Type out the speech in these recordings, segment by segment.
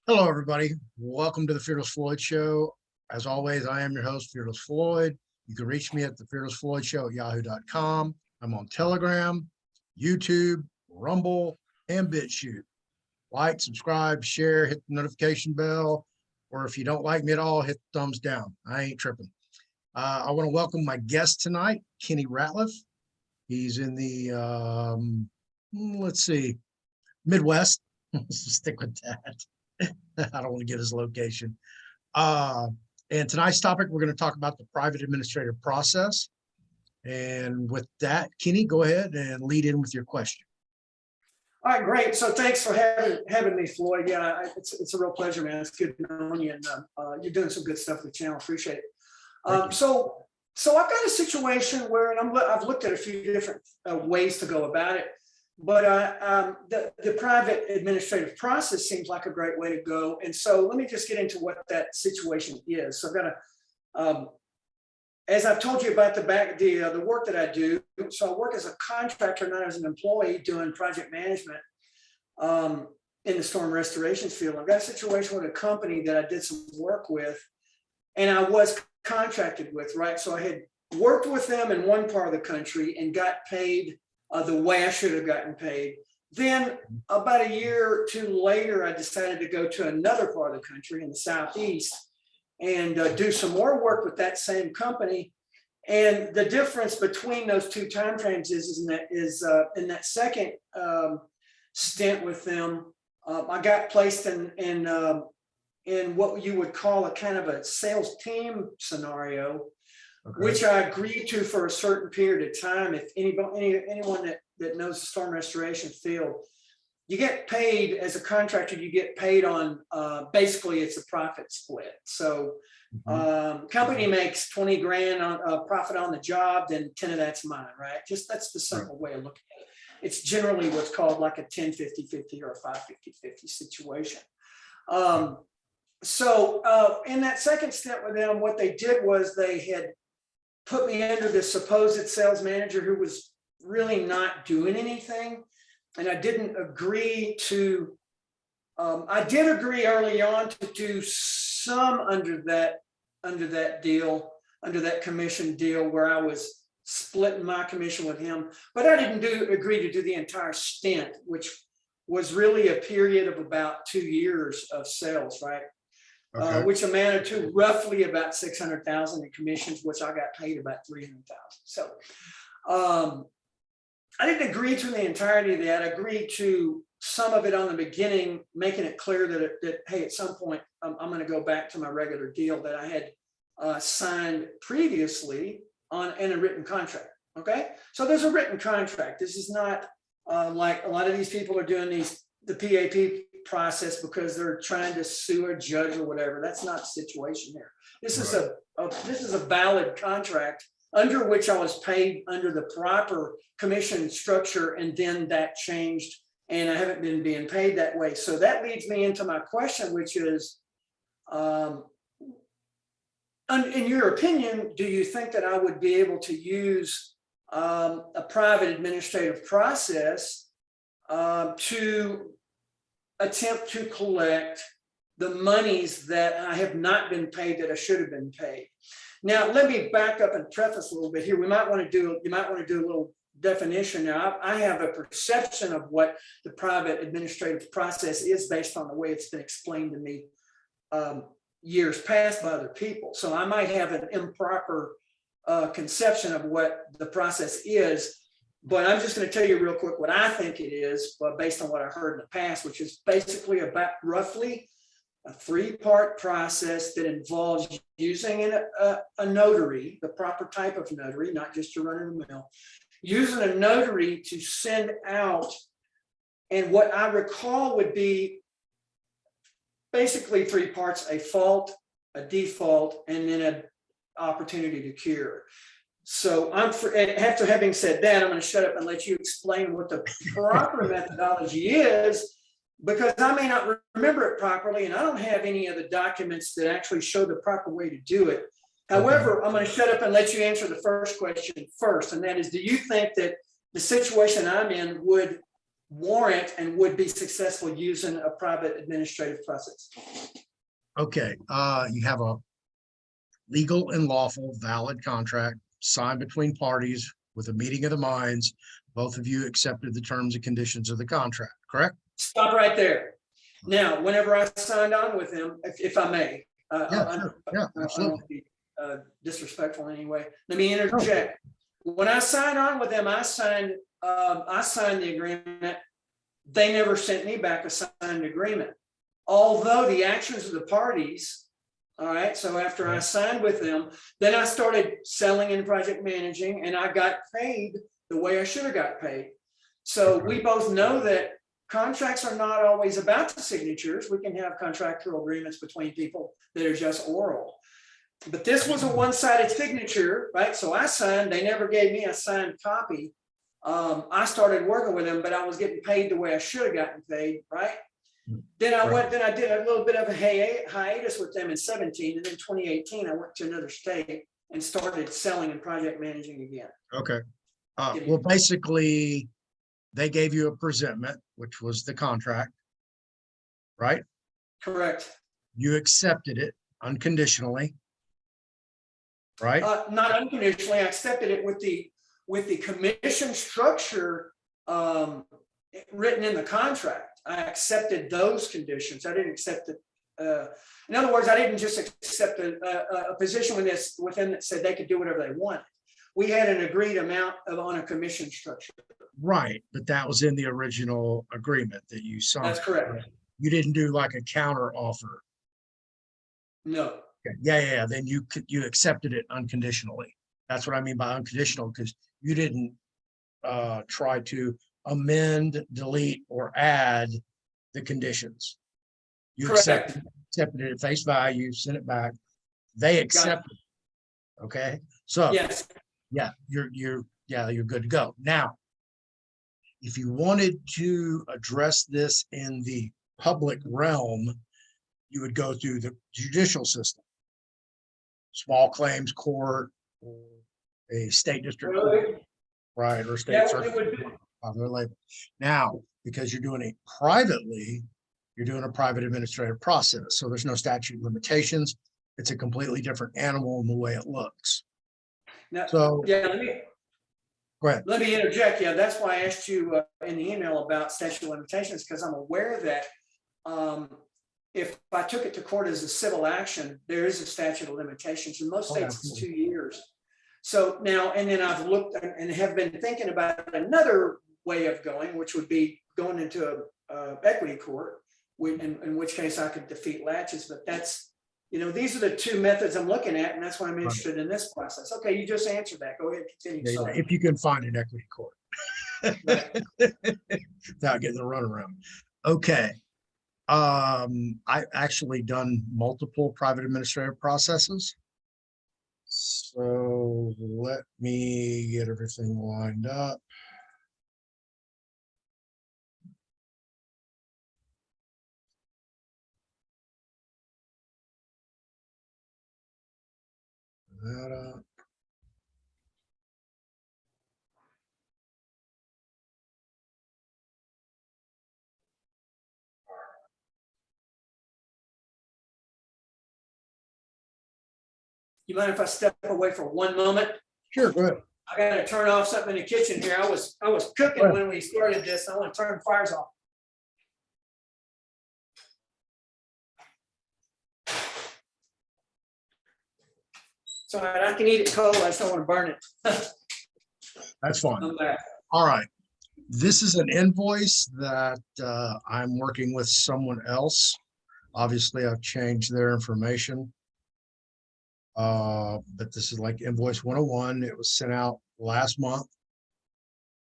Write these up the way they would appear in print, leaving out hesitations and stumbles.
Hello, everybody. Welcome to the Fearless Floyd Show. As always, I am your host, Fearless Floyd. You can reach me at TheFearlessFloydShow at yahoo.com. I'm on Telegram, YouTube, Rumble, and BitChute. Like, subscribe, share, hit the notification bell, or if you don't like me at all, hit the thumbs down. I ain't tripping. I want to welcome my guest tonight, Kenny Ratliff. He's in the, Midwest. Stick with that. I don't want to get his location. And tonight's topic, we're going to talk about the private administrative process. And with that, Kenny, go ahead and lead in with your question. All right, great. So thanks for having me, Floyd. Yeah, it's a real pleasure, man. It's good knowing you, and you're doing some good stuff with the channel. Appreciate it. So I've got a situation where, and I've looked at a few different ways to go about it. But the private administrative process seems like a great way to go. And so let me just get into what that situation is. So I've got as I've told you about the work that I do. So I work as a contractor, not as an employee doing project management in the storm restoration field. I've got a situation with a company that I did some work with, and I was contracted with, right? So I had worked with them in one part of the country and got paid the way I should have gotten paid. Then about a year or two later, I decided to go to another part of the country in the Southeast and do some more work with that same company. And the difference between those two time frames is in that second stint with them, I got placed in what you would call a kind of a sales team scenario. Okay. Which I agreed to for a certain period of time. If anyone that knows the storm restoration field, you get paid as a contractor, you get paid on basically it's a profit split. So company makes 20 grand on profit on the job, then 10 of that's mine, right? Just that's the simple way of looking at it. It's generally what's called like a 10-50-50 or a 5-50-50 situation. In that second stint with them, what they did was they had put me under this supposed sales manager who was really not doing anything. And I didn't agree to, I did agree early on to do some under that deal, under that commission deal where I was splitting my commission with him, but I didn't agree to do the entire stint, which was really a period of about 2 years of sales, right? Okay. Which amounted to roughly about $600,000 in commissions, which I got paid about $300,000. So I didn't agree to the entirety of that. I agreed to some of it on the beginning, making it clear that hey, at some point I'm going to go back to my regular deal that I had signed previously in a written contract. Okay, so there's a written contract. This is not like a lot of these people are doing the PAP process because they're trying to sue a judge or whatever. That's not the situation here. This is this is a valid contract under which I was paid under the proper commission structure, and then that changed and I haven't been being paid that way. So that leads me into my question, which is, in your opinion, do you think that I would be able to use a private administrative process to attempt to collect the monies that I have not been paid that I should have been paid? Now, let me back up and preface a little bit here. You might want to do a little definition. Now, I have a perception of what the private administrative process is based on the way it's been explained to me years past by other people. So I might have an improper conception of what the process is. But I'm just going to tell you real quick what I think it is, based on what I heard in the past, which is basically about roughly a 3-part process that involves using a notary, the proper type of notary, not just your run-of-the-mill, using a notary to send out, and what I recall would be basically 3 parts: a fault, a default, and then an opportunity to cure. So after having said that, I'm going to shut up and let you explain what the proper methodology is, because I may not remember it properly, and I don't have any of the documents that actually show the proper way to do it. However, I'm going to shut up and let you answer the first question first, and that is, do you think that the situation I'm in would warrant and would be successful using a private administrative process. Okay, you have a legal and lawful valid contract signed between parties with a meeting of the minds. Both of you accepted the terms and conditions of the contract, correct? Stop right there. Now, whenever I signed on with them, if I may, Yeah, sure. Yeah, I don't absolutely. want to be disrespectful in any way. Let me interject. When I signed on with them, I signed the agreement. They never sent me back a signed agreement. Although the actions of the parties, all right, so after I signed with them, then I started selling and project managing, and I got paid the way I should have got paid. So we both know that contracts are not always about the signatures. We can have contractual agreements between people that are just oral. But this was a one-sided signature, right? So I signed, they never gave me a signed copy. I started working with them, but I was getting paid the way I should have gotten paid, right? Then I did a little bit of a hiatus with them in 17, and then 2018, I went to another state and started selling and project managing again. Okay. Well, basically, they gave you a presentment, which was the contract, right? Correct. You accepted it unconditionally, right? Not unconditionally. I accepted it with the commission structure written in the contract. I accepted those conditions. I didn't accept it. In other words, I didn't just accept a position with them that said they could do whatever they wanted. We had an agreed amount on a commission structure. Right, but that was in the original agreement that you signed. That's correct. Right? You didn't do like a counter offer. No. Okay. Yeah. Then you accepted it unconditionally. That's what I mean by unconditional, because you didn't try to amend, delete, or add the conditions. You accepted it at face value, sent it back. They accepted it. Okay. So yes. Yeah, you're good to go. Now, if you wanted to address this in the public realm, you would go through the judicial system, small claims court, or a state district court, right, or state circuit. Now, because you're doing it privately, you're doing a private administrative process. So there's no statute of limitations. It's a completely different animal in the way it looks. Now, so yeah, go ahead. Let me interject. Yeah, that's why I asked you in the email about statute of limitations, because I'm aware that if I took it to court as a civil action, there is a statute of limitations. In most states, it's 2 years. So now, and then I've looked and have been thinking about another way of going, which would be going into a equity court, in which case I could defeat latches. But that's, these are the two methods I'm looking at, and that's why I'm interested in this process. Okay, you just answered that. Go ahead, continue. Yeah, if you can find an equity court without getting the runaround. Okay. I actually done multiple private administrative processes. So let me get everything lined up. You mind if I step away for 1 moment? Sure, go ahead. I got to turn off something in the kitchen here. I was cooking when we started this. I want to turn fires off. So I can eat it cold. I just don't want to burn it. That's fine. All right. This is an invoice that I'm working with someone else. Obviously, I've changed their information. But this is like invoice 101. It was sent out last month.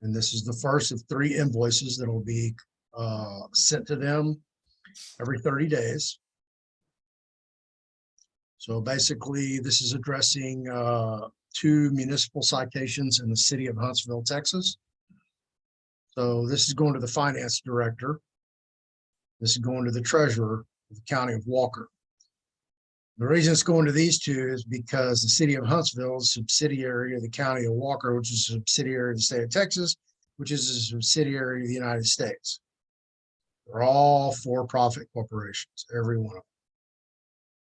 And this is the first of 3 invoices that will be sent to them every 30 days. So basically, this is addressing 2 municipal citations in the city of Huntsville, Texas. So this is going to the finance director. This is going to the treasurer of the county of Walker. The reason it's going to these 2 is because the city of Huntsville is a subsidiary of the county of Walker, which is a subsidiary of the state of Texas, which is a subsidiary of the United States. They're all for-profit corporations, every one of them.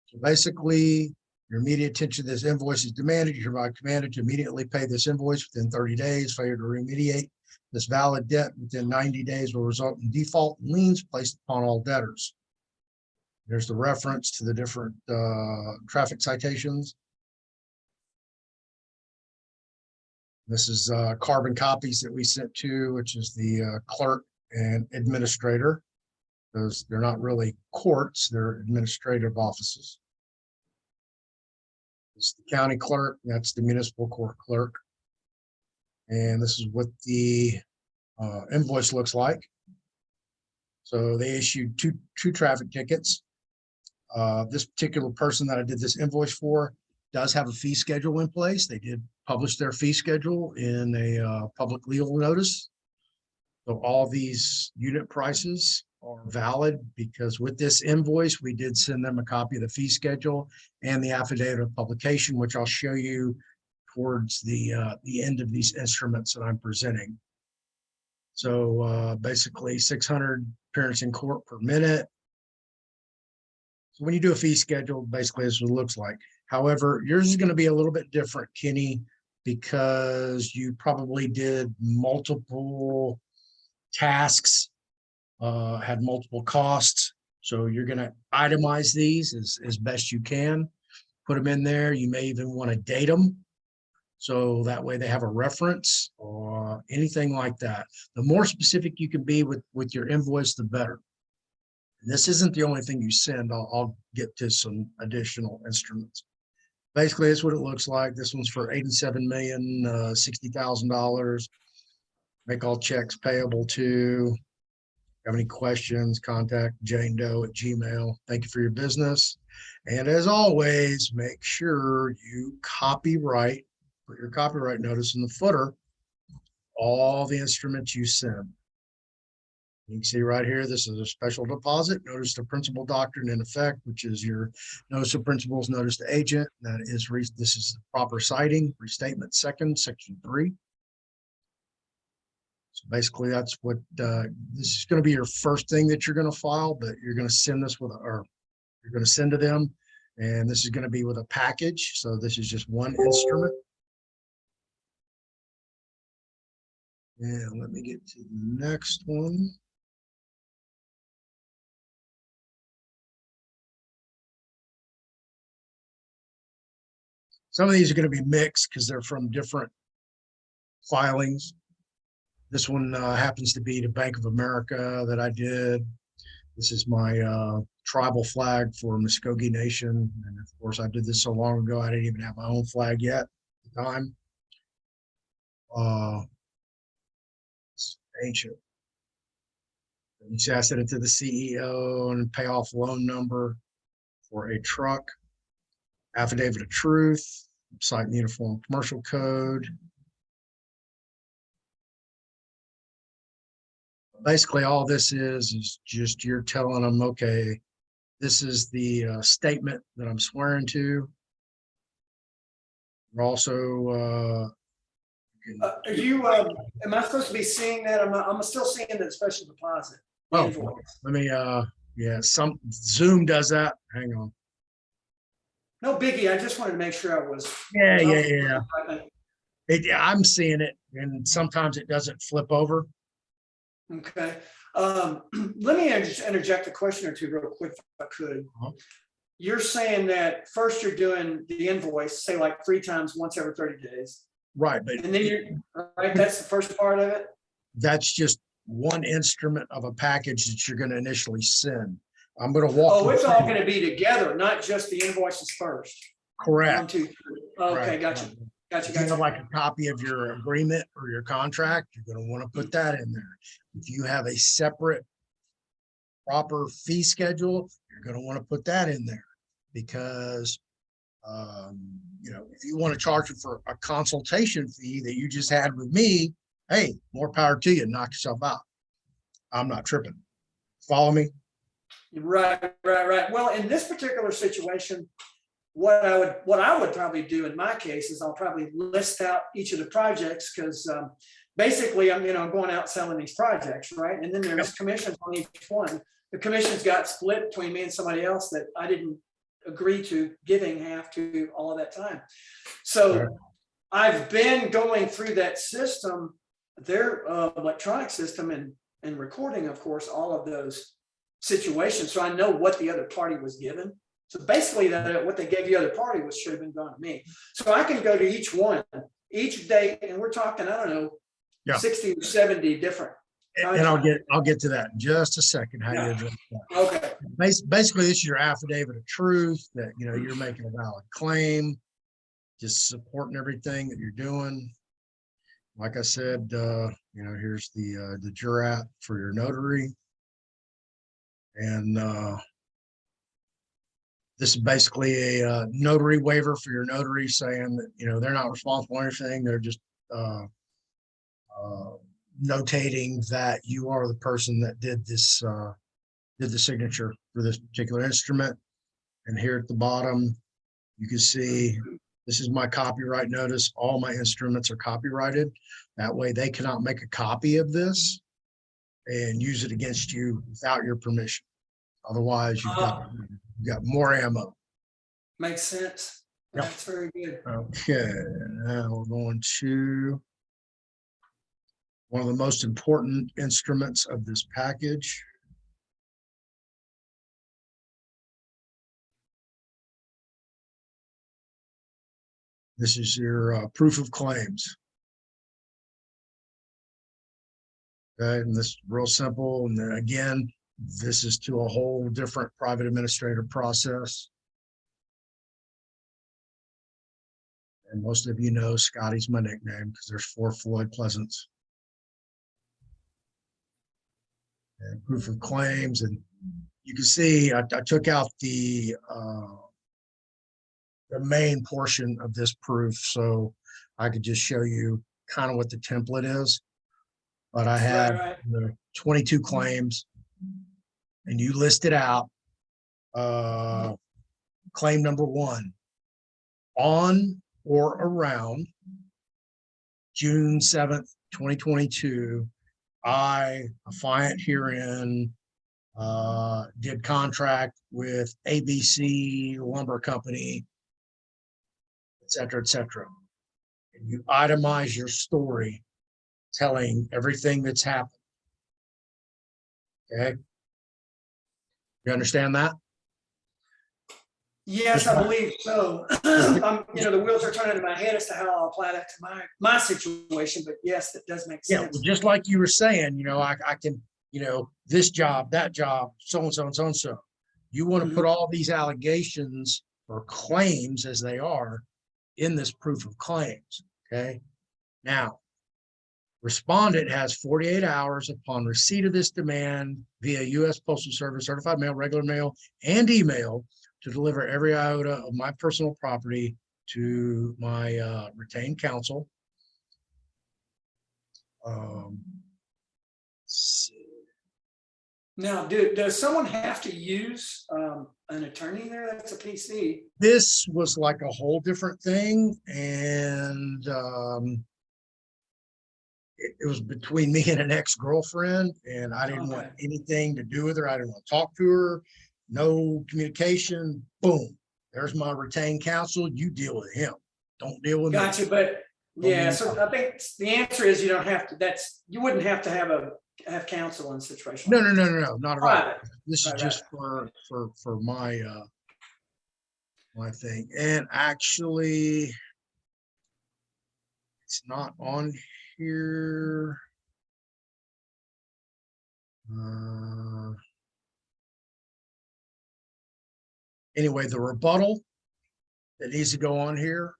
So basically, your immediate attention to this invoice is demanded. You are commanded to immediately pay this invoice within 30 days. Failure to remediate this valid debt within 90 days will result in default and liens placed upon all debtors. There's the reference to the different traffic citations. This is carbon copies that we sent to, which is the clerk and administrator. Those, they're not really courts, they're administrative offices. This is the county clerk, that's the municipal court clerk. And this is what the invoice looks like. So they issued two traffic tickets. This particular person that I did this invoice for does have a fee schedule in place. They did publish their fee schedule in a public legal notice. So all these unit prices are valid because with this invoice, we did send them a copy of the fee schedule and the affidavit of publication, which I'll show you towards the end of these instruments that I'm presenting. So basically 600 appearance in court per minute. So when you do a fee schedule, basically this is what it looks like. However, yours is going to be a little bit different, Kenny, because you probably did multiple tasks, had multiple costs. So you're going to itemize these as best you can, put them in there. You may even want to date them. So that way they have a reference or anything like that. The more specific you can be with your invoice, the better. And this isn't the only thing you send. I'll get to some additional instruments. Basically, that's what it looks like. This one's for $87,060,000. Make all checks payable to. Have any questions, contact janedoe@gmail. Thank you for your business. And as always, make sure you copyright, put your copyright notice in the footer, all the instruments you send. You can see right here, this is a special deposit, notice to principal doctrine in effect, which is your notice of principals, notice to agent. That is, this is the proper citing, restatement second, section 3. So basically that's what, this is going to be your first thing that you're going to file, but you're going to send this with, or you're going to send to them. And this is going to be with a package. So this is just one instrument. And let me get to the next one. Some of these are going to be mixed because they're from different filings. This one happens to be the Bank of America that I did. This is my tribal flag for Muskogee Nation. And of course, I did this so long ago, I didn't even have my own flag yet at the time. It's ancient. You see, I sent it to the CEO and pay off loan number for a truck. Affidavit of truth, site and uniform commercial code. Basically, all this is just you're telling them, okay, this is the statement that I'm swearing to. We're also Are you? Am I supposed to be seeing that? I'm still seeing the special deposit. oh, let me yeah, some Zoom does that. Hang on. No biggie. I just wanted to make sure I was. Yeah. I'm seeing it, and sometimes it doesn't flip over. Okay. Let me just interject a question or two real quick if I could. You're saying that first you're doing the invoice, say like 3 times once every 30 days. Right. But and then you're right. That's the first part of it. That's just one instrument of a package that you're going to initially send. I'm going to walk. Oh, it's all going to be together, not just the invoices first. Correct. 1, 2, 3. Okay, Correct. gotcha. If you have like a copy of your agreement or your contract, you're going to want to put that in there. If you have a separate proper fee schedule, you're going to want to put that in there because, you know, if you want to charge it for a consultation fee that you just had with me, hey, more power to you, knock yourself out. I'm not tripping. Follow me? Right. Well, in this particular situation, what I would probably do in my case is I'll probably list out each of the projects because basically I'm, going out selling these projects, right? And then there's commissions on each one. The commissions got split between me and somebody else that I didn't agree to giving half to all of that time. So I've been going through that system, their electronic system, and recording, of course, all of those situations. So I know what the other party was given. So basically that what they gave the other party should have been gone to me. So I can go to each one, each day, and we're talking, I don't know, 60 or 70 different. And I'll get to that in just a second, how you address that. Okay. Basically, this is your affidavit of truth that, you're making a valid claim, just supporting everything that you're doing. Like I said, here's the jurat for your notary. And this is basically a notary waiver for your notary saying that, they're not responsible for anything. They're just notating that you are the person that did this, did the signature for this particular instrument. And here at the bottom, you can see this is my copyright notice. All my instruments are copyrighted. That way they cannot make a copy of this and use it against you without your permission. Otherwise, you've got more ammo. Makes sense. Yep. That's very good. Okay, now we're going to one of the most important instruments of this package. This is your proof of claims. Okay, and this is real simple. And then again, this is to a whole different private administrator process. And most of you know Scotty's my nickname because there's 4 Floyd Pleasants. And proof of claims, and you can see I took out the main portion of this proof so I could just show you kind of what the template is. But I have the 22 claims, and you listed out claim number 1, on or around June 7th, 2022, I, affiant herein, did contract with ABC Lumber Company, et cetera, et cetera. And you itemize your story, telling everything that's happened. Okay. You understand that? Yes, I believe so. The wheels are turning in my head as to how I'll apply that to my situation. But yes, that does make sense. Well, just like you were saying, I can, this job, that job, so and so and so and so. You want to put all these allegations or claims as they are in this proof of claims. Okay. Now, respondent has 48 hours upon receipt of this demand via U.S. Postal Service, certified mail, regular mail, and email to deliver every iota of my personal property to my retained counsel. Now, does someone have to use an attorney there? That's a PC. This was like a whole different thing, and it was between me and an ex-girlfriend, and I didn't want anything to do with her. I didn't want to talk to her. No communication. Boom. There's my retained counsel. You deal with him. Don't deal with me. Gotcha. But yeah, so I think the answer is you don't have to. You wouldn't have to have counsel in a situation. No, not at all. This is just for my my thing. And actually, it's not on here. Anyway, the rebuttal that needs to go on here,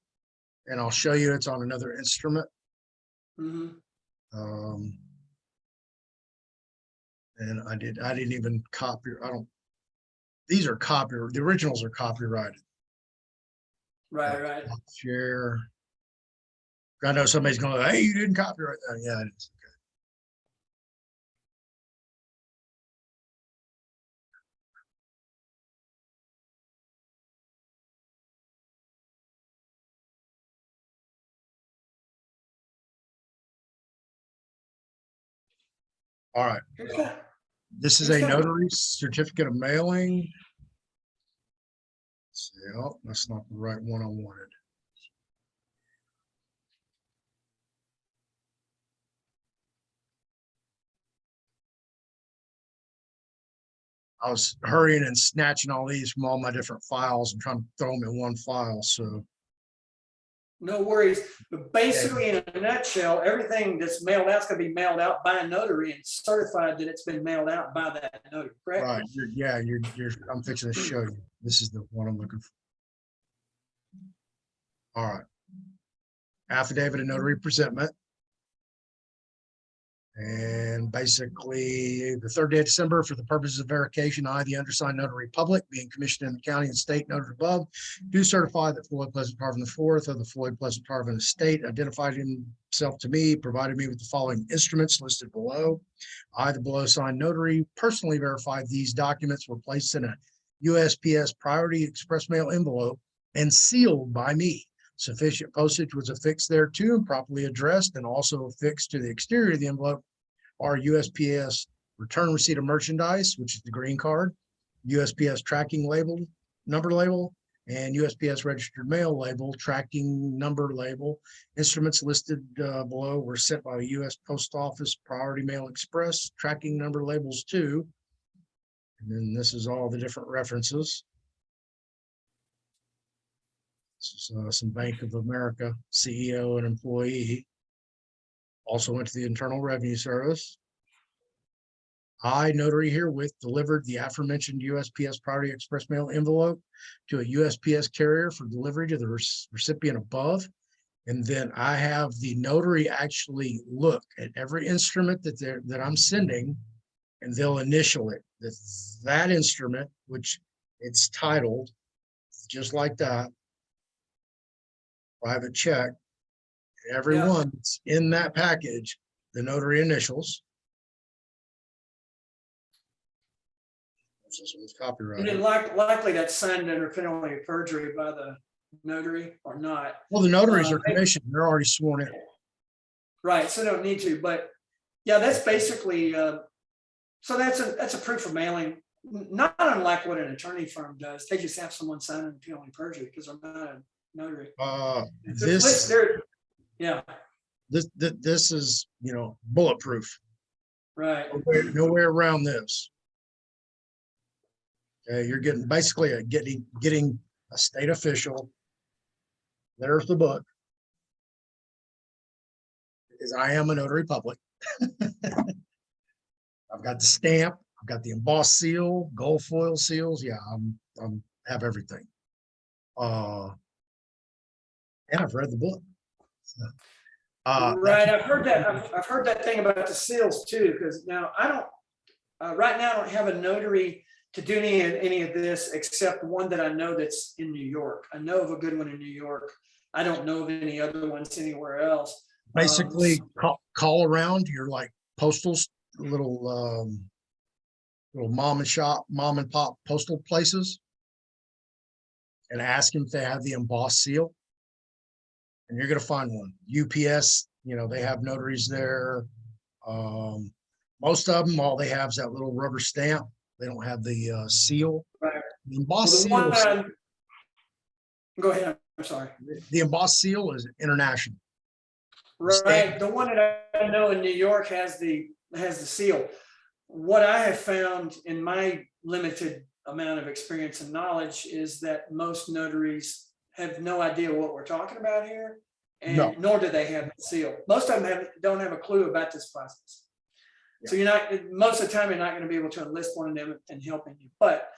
and I'll show you it's on another instrument. And I didn't even copy. These are copyrighted. The originals are copyrighted. Right. Share. I know somebody's going, hey, you didn't copyright that. Yeah, it is. All right. Here's kind This is here's a kind of notary certificate of mailing. Let's see, oh, that's not the right one I wanted. I was hurrying and snatching all these from all my different files and trying to throw them in one file. So no worries. But yeah, basically, in a nutshell, everything that's mailed out is going to be mailed out by a notary and certified that it's been mailed out by that notary, correct? right. I'm fixing to show you. This is the one I'm looking for. All right. Affidavit of notary presentment. And basically, the third day of December, for the purposes of verification, I, the undersigned notary public, being commissioned in the county and state noted above, do certify that Floyd Pleasant Tarvin IV of the Floyd Pleasant Tarvin estate identified himself to me, provided me with the following instruments listed below. I, the below signed notary, personally verified these documents were placed in a USPS priority express mail envelope and sealed by me. Sufficient postage was affixed thereto and properly addressed, and also affixed to the exterior of the envelope are USPS return receipt of merchandise, which is the green card, USPS tracking label, number label, and USPS registered mail label, tracking number label. Instruments listed below were sent by the U.S. Post Office Priority Mail Express, tracking number labels too. And then this is all the different references. This is some Bank of America CEO and employee. Also went to the Internal Revenue Service. I, notary herewith, delivered the aforementioned USPS Priority Express Mail envelope to a USPS carrier for delivery to the recipient above. And then I have the notary actually look at every instrument that I'm sending, and they'll initial it. That instrument, which it's titled just like that, private check, everyone that's in that package, the notary initials. This one's And copyrighted. then likely that's signed under penalty of perjury by the notary or not. Well, the notaries are commissioned. They're already sworn in. Right, so they don't need to, but yeah, that's basically, so that's a proof of mailing, not unlike what an attorney firm does. They just have someone sign under penalty of perjury because they're not a notary. This Yeah, this is, bulletproof. right. Nowhere around this. Okay, you're getting basically getting a state official. There's the book. Because I am a notary public. I've got the stamp, I've got the embossed seal, gold foil seals. Yeah, I'm have everything. And I've read the book. Right, I've heard that. I've heard that thing about the seals too. Because now I don't. Right now, I don't have a notary to do any of this except one that I know that's in New York. I know of a good one in New York. I don't know of any other ones anywhere else. Basically, call around your like postal little mom and pop postal places, and ask them if they have the embossed seal. And you're going to find one. UPS, they have notaries there. Most of them, all they have is that little rubber stamp. They don't have the seal. Right. The embossed Well, seal. Go ahead. I'm sorry. The embossed seal is international. Right. The one that I know in New York has the seal. What I have found in my limited amount of experience and knowledge is that most notaries have no idea what we're talking about here, and nor do they have the seal. Most of them don't have a clue about this process. Yeah. So most of the time, you're not going to be able to enlist one of them in helping you. But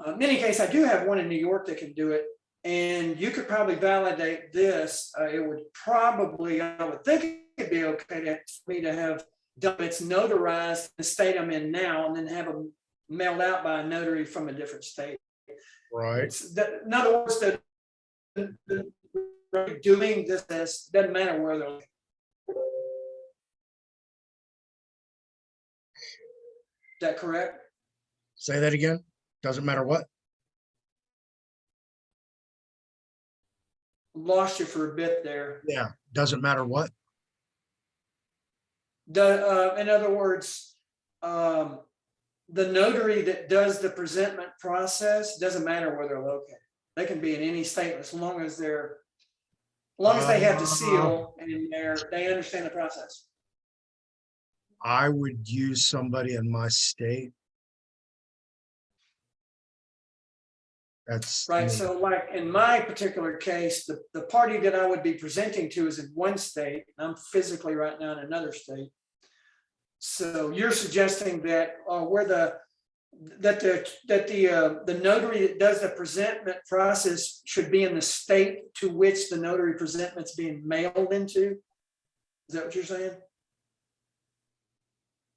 in any case, I do have one in New York that can do it. And you could probably validate this. It would probably, I would think it'd be okay for me to have done it's notarized in the state I'm in now, and then have them mailed out by a notary from a different state. Right. In other words, doing this doesn't matter where they're. Is that correct? Say that again. Doesn't matter what. Lost you for a bit there. Yeah. Doesn't matter what. In other words, the notary that does the presentment process, doesn't matter where they're located. They can be in any state as long as they have the seal and they understand the process. I would use somebody in my state. That's right. So like in my particular case, the party that I would be presenting to is in one state. I'm physically right now in another state. So you're suggesting that the notary that does the presentment process should be in the state to which the notary presentment's being mailed into? Is that what you're saying?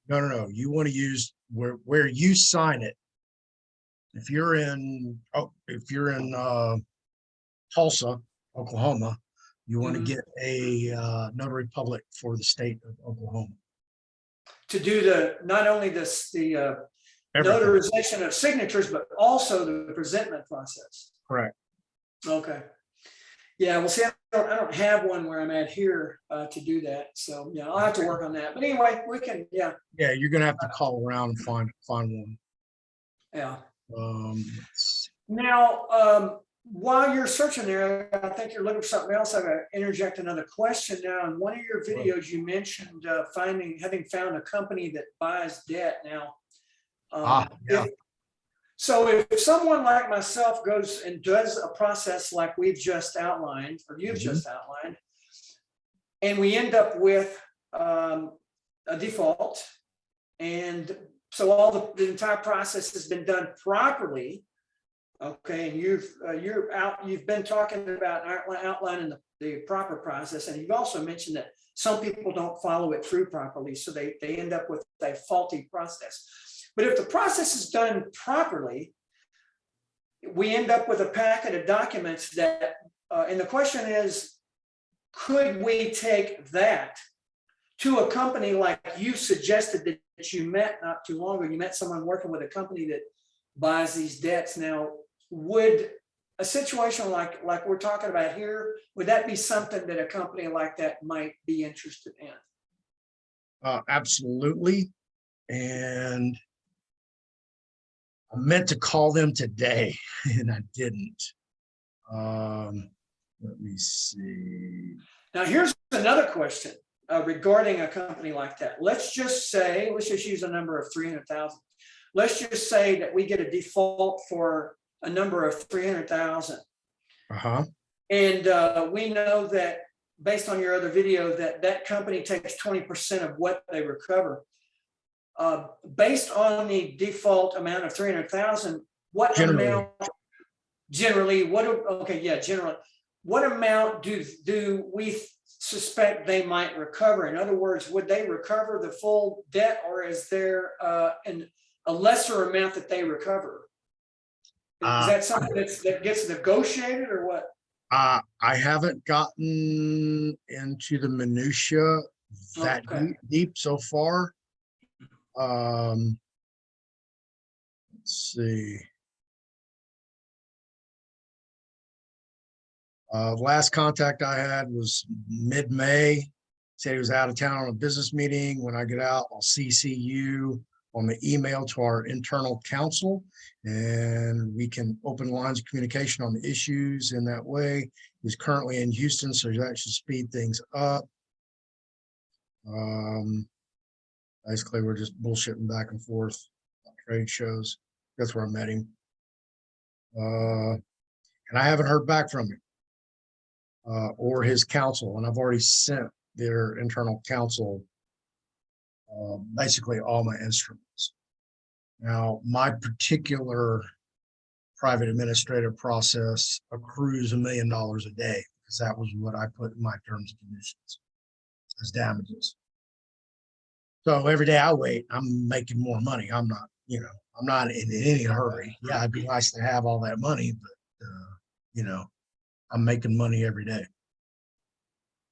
No. You want to use where you sign it. If you're in Tulsa, Oklahoma, you want to get a notary public for the state of Oklahoma. To do not only the notarization of signatures, but also the presentment process. Correct. Okay. Yeah, well, see, I don't have one where I'm at here to do that. So yeah, I'll have to work on that. But anyway, we can, yeah. Yeah, you're gonna have to call around and find one. Yeah. Let's Now, while you're searching there, I think you're looking for something else. I'm gonna interject another question now. In one of your videos, you mentioned having found a company that buys debt. Now, yeah. if someone like myself goes and does a process like we've just outlined, or you've just outlined, and we end up with a default, and so the entire process has been done properly, okay, and you've been talking about outlining the proper process, and you've also mentioned that some people don't follow it through properly, so they end up with a faulty process. But if the process is done properly, we end up with a packet of documents that, and the question is, could we take that to a company like you suggested that you met not too long ago? You met someone working with a company that buys these debts. Now, would a situation like we're talking about here, would that be something that a company like that might be interested in? Absolutely. And I meant to call them today and I didn't. Let me see. Now, here's another question regarding a company like that. Let's just use a number of 300,000. Let's just say that we get a default for a number of 300,000. And we know that based on your other video that company takes 20% of what they recover. Based on the default amount of 300,000, what amount do we suspect they might recover? In other words, would they recover the full debt, or is there a lesser amount that they recover? Is that something that gets negotiated, or what? I haven't gotten into the minutia that deep so far. Let's see. Last contact I had was mid-May. Said he was out of town on a business meeting. When I get out, I'll CC you on the email to our internal counsel, and we can open lines of communication on the issues in that way. He's currently in Houston, so that should speed things up. Basically, we're just bullshitting back and forth on trade shows. That's where I met him. And I haven't heard back from him or his counsel. And I've already sent their internal counsel basically all my instruments. Now, my particular private administrative process accrues $1 million a day, because that was what I put in my terms and conditions as damages. So every day I wait, I'm making more money. I'm not in any hurry. Yeah, it'd be nice to have all that money, but I'm making money every day.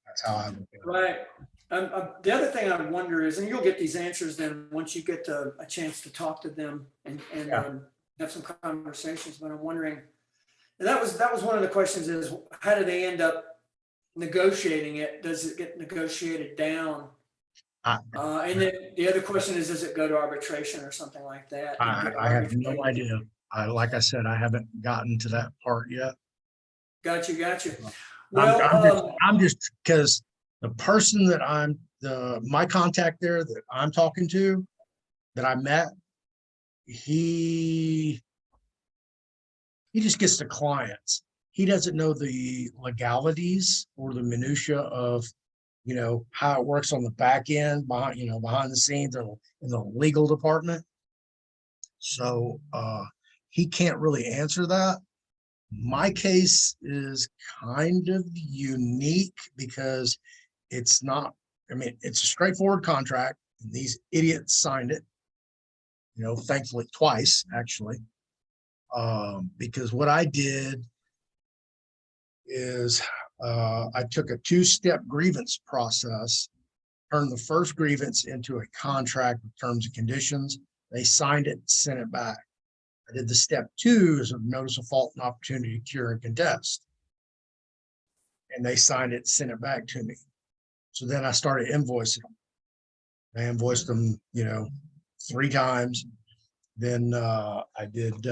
That's how I look at it. Right. The other thing I wonder is, and you'll get these answers then once you get a chance to talk to them and have some conversations. But I'm wondering, and that was one of the questions, is how do they end up negotiating it? Does it get negotiated down? And then the other question is, does it go to arbitration or something like that? I have no idea. Like I said, I haven't gotten to that part yet. Got you. I'm Well, just because the person that my contact there that I'm talking to, that I met, he just gets the clients. He doesn't know the legalities or the minutia of, how it works on the back end, behind the scenes or in the legal department. So he can't really answer that. My case is kind of unique because it's not, it's a straightforward contract and these idiots signed it, thankfully twice actually. Because what I did is I took a two-step grievance process, turned the first grievance into a contract with terms and conditions. They signed it, sent it back. I did the step 2 as a notice of fault and opportunity to cure and contest. And they signed it, sent it back to me. So then I started invoicing them. I invoiced them, 3 times. Then I did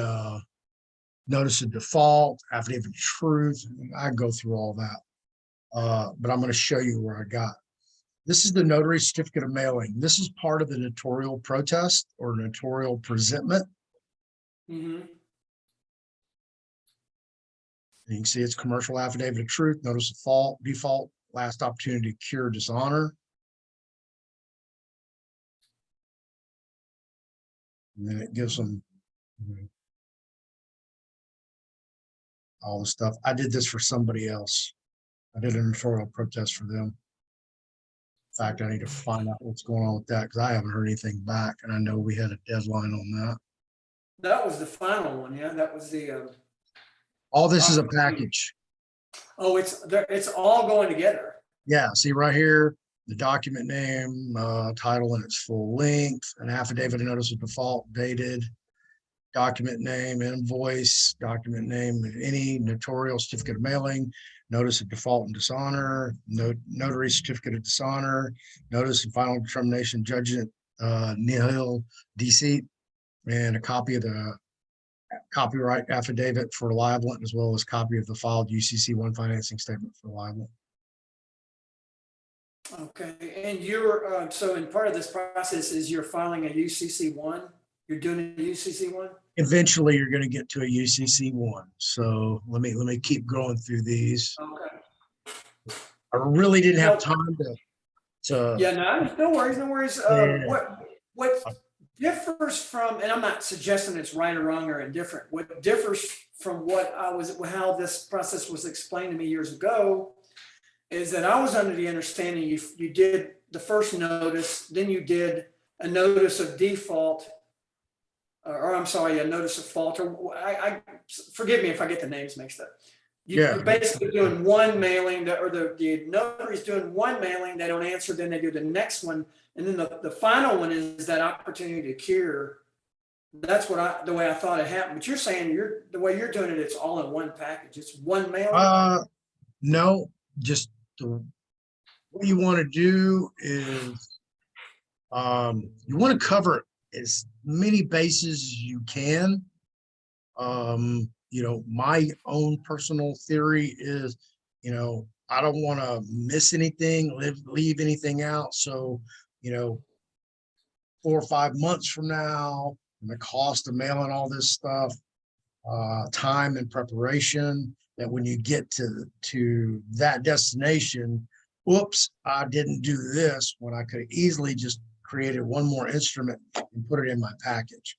notice of default, affidavit of truth. I go through all that. But I'm going to show you where I got. This is the notary certificate of mailing. This is part of the notarial protest or notarial presentment. mm-hmm. You can see it's commercial affidavit of truth, notice of fault, default, last opportunity to cure dishonor. And then it gives them all the stuff. I did this for somebody else. I did a notarial protest for them. In fact, I need to find out what's going on with that because I haven't heard anything back, and I know we had a deadline on that. That was the final one, yeah. That was the. All this is a package. Oh, it's all going together. Yeah, see right here, the document name, title in its full length, an affidavit of notice of default dated, document name, invoice, document name, any notarial certificate of mailing, notice of default and dishonor, notary certificate of dishonor, notice of final determination judgment, nihil deceit, and a copy of the copyright affidavit for liability, as well as copy of the filed UCC1 financing statement for liability. Okay, and you're so in part of this process is you're filing a UCC1. You're doing a UCC1. Eventually, you're going to get to a UCC1. So let me keep going through these. Okay. I really didn't have time to. Yeah, no worries. What differs from, and I'm not suggesting it's right or wrong or indifferent. What differs from how this process was explained to me years ago is that I was under the understanding you did the first notice, then you did a notice of default, or I'm sorry, a notice of fault, or I forgive me if I get the names mixed up. You're basically doing one mailing, or the notary's doing one mailing, they don't answer, then they do the next one, and then the final one is that opportunity to cure. That's the way I thought it happened. But you're saying the way you're doing it, it's all in one package. It's one mailing. No, just what you want to do is you want to cover as many bases as you can. My own personal theory is, I don't want to miss anything, leave anything out. So, 4 or 5 months from now, and the cost of mailing all this stuff, time and preparation, that when you get to that destination, oops, I didn't do this when I could have easily just created one more instrument and put it in my package.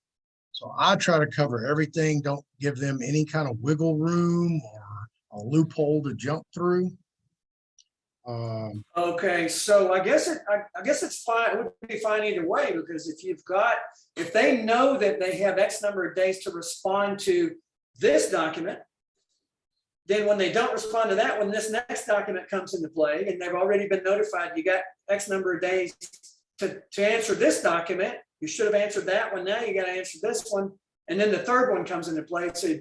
So I try to cover everything. Don't give them any kind of wiggle room or a loophole to jump through. Okay, so I guess it's fine. It would be fine either way, because if they know that they have X number of days to respond to this document, then when they don't respond to that, when this next document comes into play, and they've already been notified, you got X number of days to answer this document. You should have answered that one. Now you got to answer this one. And then the third one comes into play. So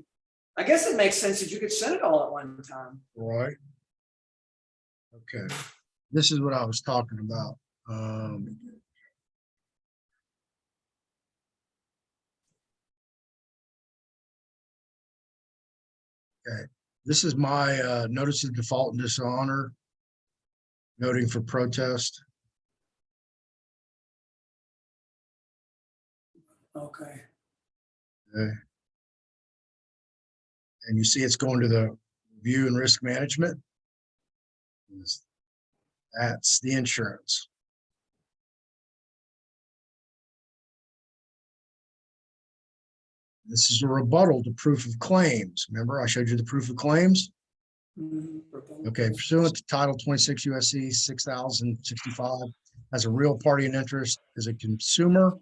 I guess it makes sense that you could send it all at one time. Right. Okay. This is what I was talking about. Um, okay, this is my notice of default and dishonor, noting for protest. Okay. Okay. And you see it's going to the review and risk management. That's the insurance. This is a rebuttal to proof of claims. Remember, I showed you the proof of claims? Okay, pursuant to Title 26 USC 6065, as a real party in interest, as a consumer,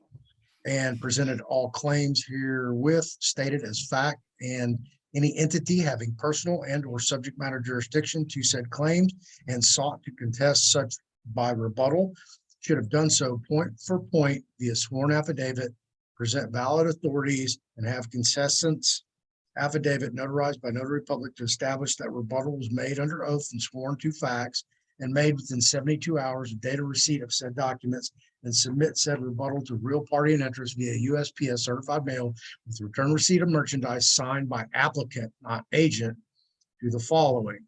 and presented all claims herewith stated as fact, and any entity having personal and or subject matter jurisdiction to said claims and sought to contest such by rebuttal should have done so point for point via sworn affidavit, present valid authorities, and have consistence affidavit notarized by notary public to establish that rebuttal was made under oath and sworn to facts and made within 72 hours of date of receipt of said documents, and submit said rebuttal to real party in interest via USPS certified mail with return receipt of merchandise signed by applicant, not agent, to the following.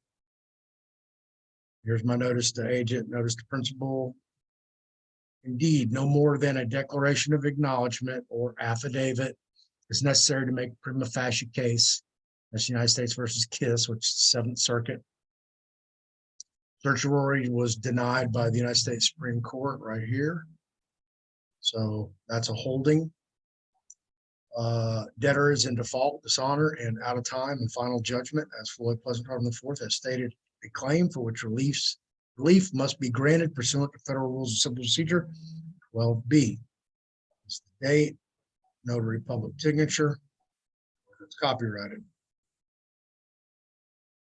Here's my notice to agent, notice to principal. Indeed, no more than a declaration of acknowledgement or affidavit is necessary to make a prima facie case. That's United States versus KISS, which is the 7th Circuit. Certiorari was denied by the United States Supreme Court right here. So that's a holding. Debtor is in default, dishonor, and out of time and final judgment, as Floyd Pleasant Harden IV has stated, a claim for which relief must be granted pursuant to Federal Rules of Civil Procedure 12B. It's the date, notary public signature, it's copyrighted.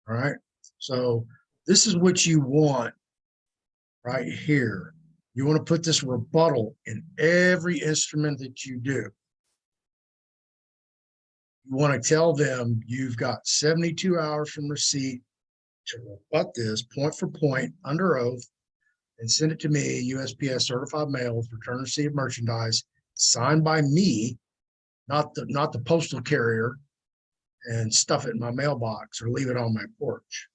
All right, so this is what you want right here. You want to put this rebuttal in every instrument that you do. You want to tell them you've got 72 hours from receipt to rebut this point for point under oath and send it to me, USPS certified mail with return receipt of merchandise signed by me, not the postal carrier, and stuff it in my mailbox or leave it on my porch.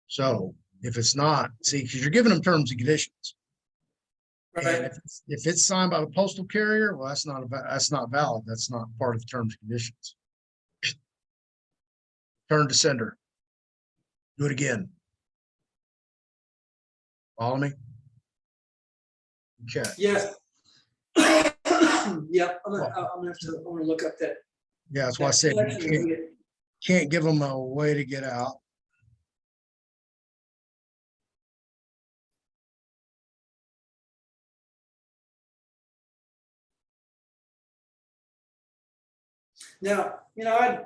So if it's not, see, because you're giving them terms and conditions. Right. And if it's signed by the postal carrier, well, that's not valid. That's not part of the terms and conditions. Turn to sender. Do it again. Follow me? Okay. Yeah. Yep. I'm gonna have to look up that. Yeah, that's why I said you can't give them a way to get out. Now, I'd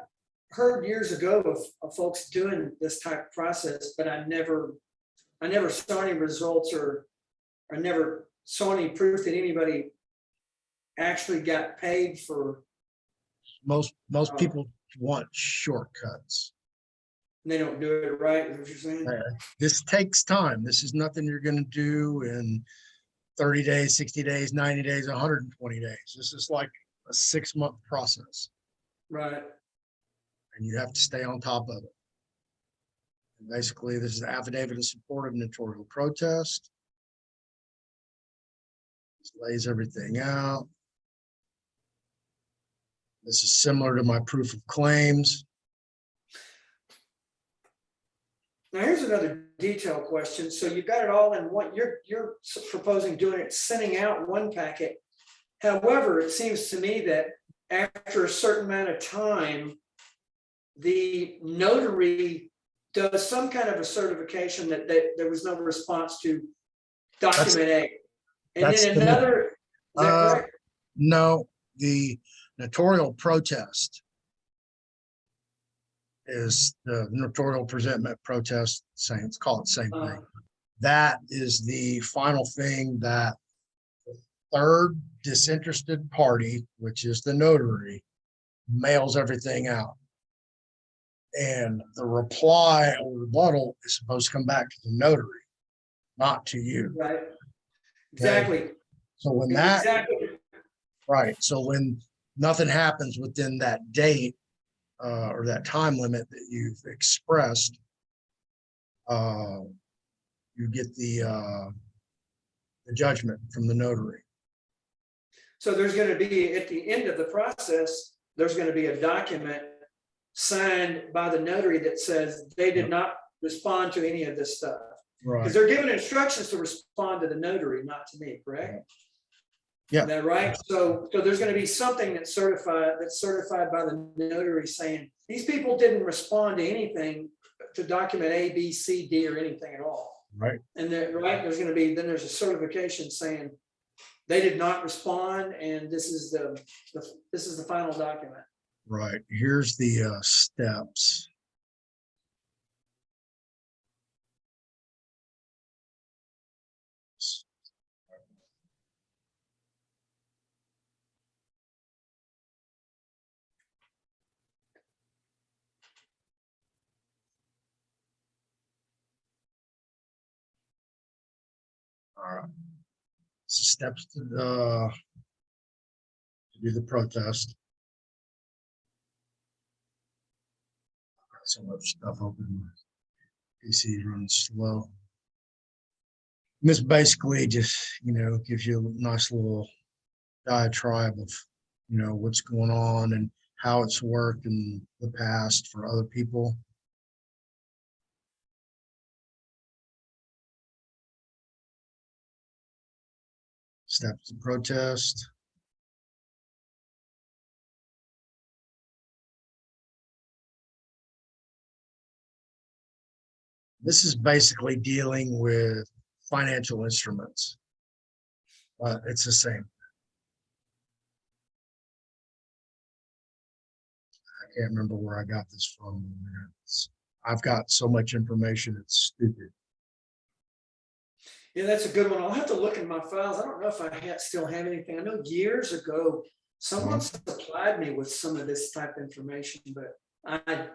heard years ago of folks doing this type of process, but I never saw any results, or I never saw any proof that anybody actually got paid for. Most people want shortcuts. And they don't do it right, is what you're saying? This takes time. This is nothing you're going to do in 30 days, 60 days, 90 days, 120 days. This is like a 6-month process. Right. And you have to stay on top of it. And basically, this is an affidavit in support of notarial protest. This lays everything out. This is similar to my proof of claims. Now here's another detail question. So you've got it all in one. You're proposing doing it, sending out one packet. However, it seems to me that after a certain amount of time, the notary does some kind of a certification that there was no response to document A. And then another, is that correct? No, the notarial protest is the notarial presentment protest, it's called the same thing. That is the final thing that the third disinterested party, which is the notary, mails everything out. And the reply or rebuttal is supposed to come back to the notary, not to you. Right. exactly. So when that, Exactly. right, so when nothing happens within that date or that time limit that you've expressed, you get the judgment from the notary. So there's going to be, at the end of the process, there's going to be a document signed by the notary that says they did not respond to any of this stuff. Right. Because they're given instructions to respond to the notary, not to me, correct? Yeah. Is that right? So there's going to be something that's certified by the notary saying these people didn't respond to anything, to document A, B, C, D, or anything at all. Right. And then, right, there's going to be, then there's a certification saying they did not respond, and this is the final document. Right. Here's the steps. All right. Steps to do the protest. Got so much stuff open. PC is running slow. And this basically just, gives you a nice little diatribe of, what's going on and how it's worked in the past for other people. Steps to protest. This is basically dealing with financial instruments. It's the same. I can't remember where I got this from. I've got so much information, it's stupid. Yeah, that's a good one. I'll have to look in my files. I don't know if I still have anything. I know years ago, someone supplied me with some of this type of information, but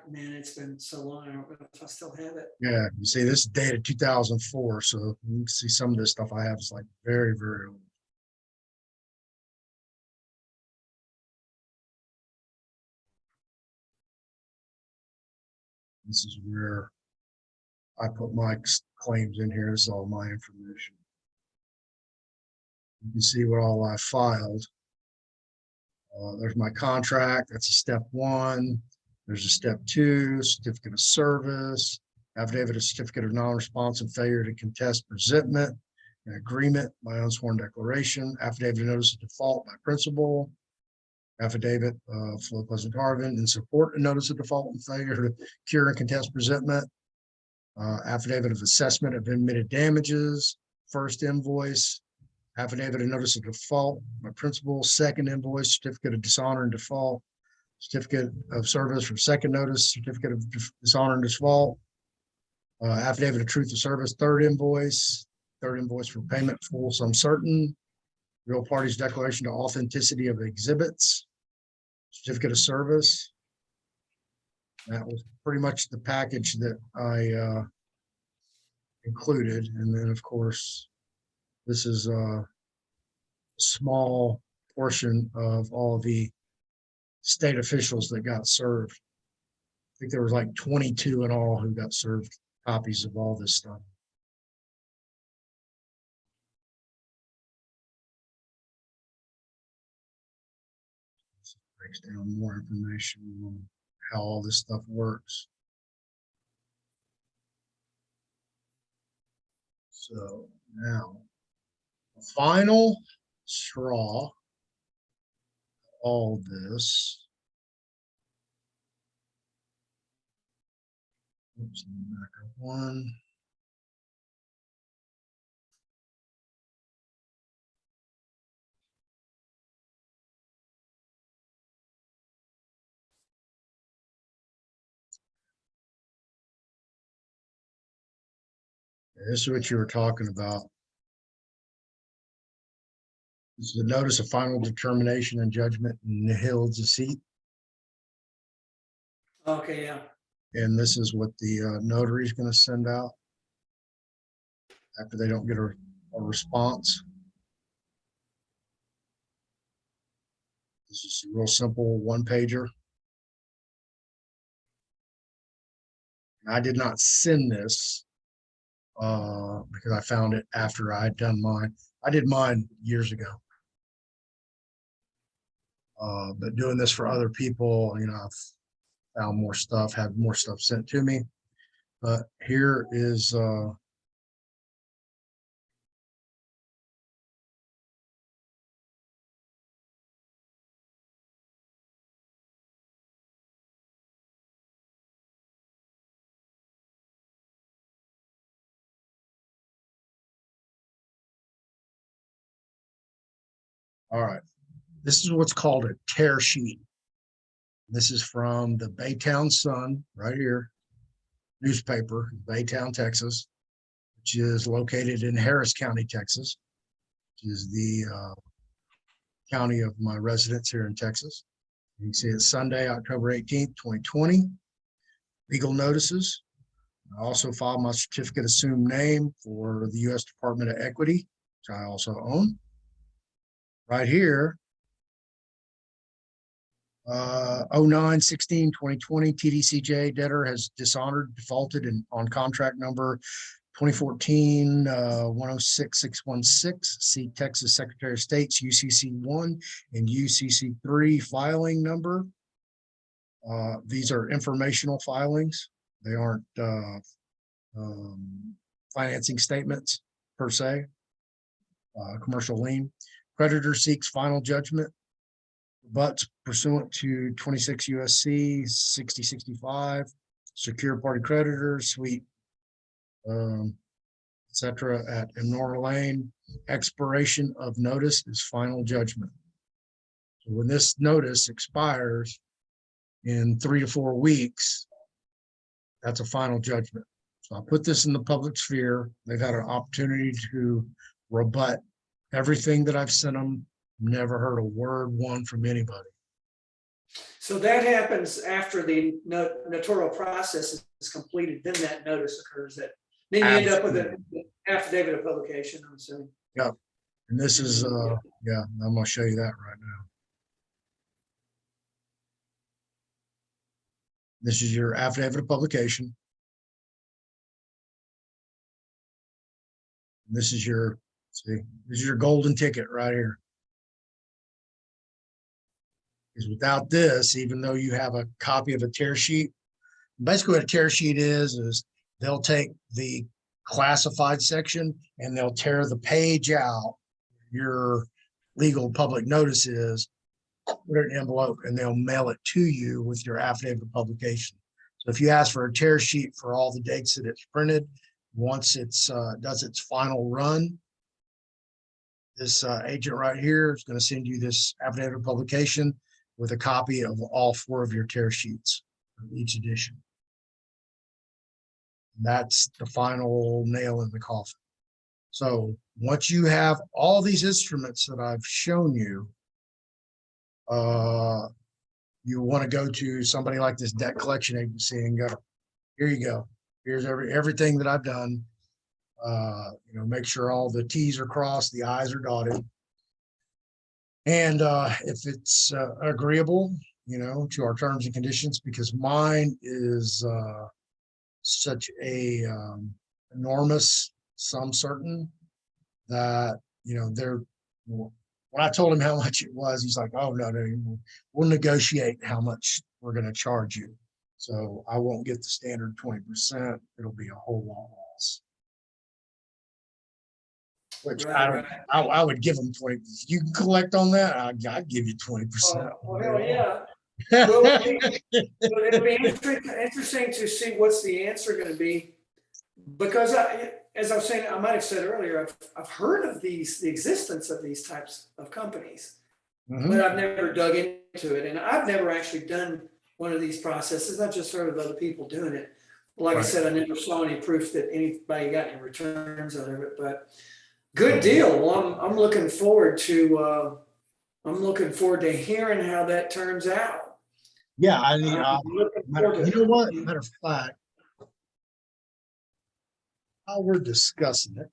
man, it's been so long. I don't know if I still have it. Yeah, you see, this is dated 2004, so you can see some of this stuff I have is like very, very old. This is where I put my claims in here. This is all my information. You can see what all I filed. There's my contract. That's a step 1. There's a step 2, certificate of service, affidavit of certificate of non-response and failure to contest presentment, an agreement, my unsworn declaration, affidavit of notice of default by principal, affidavit of Floyd Pleasant Harvin in support of notice of default and failure to cure and contest presentment, affidavit of assessment of admitted damages, first invoice, affidavit of notice of default by principal, second invoice, certificate of dishonor and default, certificate of service for second notice, certificate of dishonor and default, affidavit of truth of service, third invoice for payment full sum certain, real party's declaration to authenticity of exhibits, certificate of service. That was pretty much the package that I included. And then, of course, this is a small portion of all the state officials that got served. I think there was like 22 in all who got served copies of all this stuff. This breaks down more information on how all this stuff works. So now, the final straw, all this. Oops, back up one. This is what you were talking about. This is the notice of final determination and judgment nihil deceit. Okay, yeah. And this is what the notary is going to send out after they don't get a response. This is a real simple one pager. I did not send this because I found it after I had done mine. I did mine years ago. But doing this for other people, you know, I've found more stuff, had more stuff sent to me. But here is all right. This is what's called a tear sheet. This is from the Baytown Sun right here, newspaper, Baytown, Texas, which is located in Harris County, Texas, which is the county of my residence here in Texas. You can see it's Sunday, October 18th, 2020. Legal notices. I also filed my certificate assumed name for the U.S. Department of Equity, which I also own. Right here, 09/16/2020, TDCJ debtor has dishonored, defaulted on contract number 2014-106616. See Texas Secretary of State's UCC1 and UCC3 filing number. These are informational filings. They aren't financing statements per se. Commercial lien. Creditor seeks final judgment, but pursuant to 26 USC 6065, secure party creditors, suite, etc. at Enora Lane. Expiration of notice is final judgment. So when this notice expires in 3 to 4 weeks, that's a final judgment. So I put this in the public sphere. They've had an opportunity to rebut everything that I've sent them. Never heard a word one from anybody. So that happens after the notarial process is completed, then that notice occurs. That then you end up with an affidavit of publication, I'm assuming. Yeah. And this is, yeah, I'm going to show you that right now. This is your affidavit of publication. This is your, see, this is your golden ticket right here. Because without this, even though you have a copy of a tear sheet, basically what a tear sheet is they'll take the classified section and they'll tear the page out. Your legal public notice is, put it in an envelope, and they'll mail it to you with your affidavit of publication. So if you ask for a tear sheet for all the dates that it's printed, once it's does its final run, this agent right here is going to send you this affidavit of publication with a copy of all 4 of your tear sheets of each edition. That's the final nail in the coffin. So once you have all these instruments that I've shown you, you want to go to somebody like this debt collection agency and go, here you go. Here's everything that I've done. You know, make sure all the T's are crossed, the I's are dotted. And if it's agreeable, you know, to our terms and conditions, because mine is such a enormous sum certain that, you know, they're, when I told him how much it was, he's like, oh, no, we'll negotiate how much we're going to charge you. So I won't get the standard 20%. It'll be a whole lot less. Which Right. I would give them 20. If you can collect on that, I'd give you 20%. Well, hell yeah. Well, it'll be interesting to see what's the answer going to be, because as I was saying, I might have said earlier, I've heard of the existence of these types of companies, but I've never dug into it, and I've never actually done one of these processes. I've just heard of other people doing it. Like I said, I never saw any proof that anybody got any returns out of it, but good deal. Well, I'm looking forward to hearing how that turns out. Yeah, I mean, you know what? Matter of fact, while we're discussing it,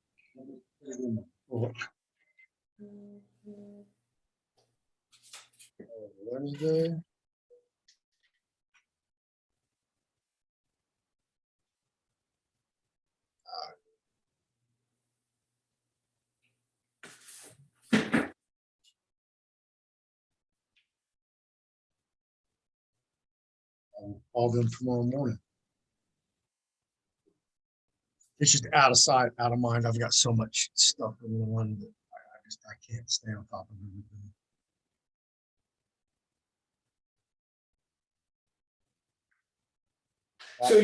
Wednesday. I'll call them tomorrow morning. It's just out of sight, out of mind. I've got so much stuff going on that I can't stay on top of everything. So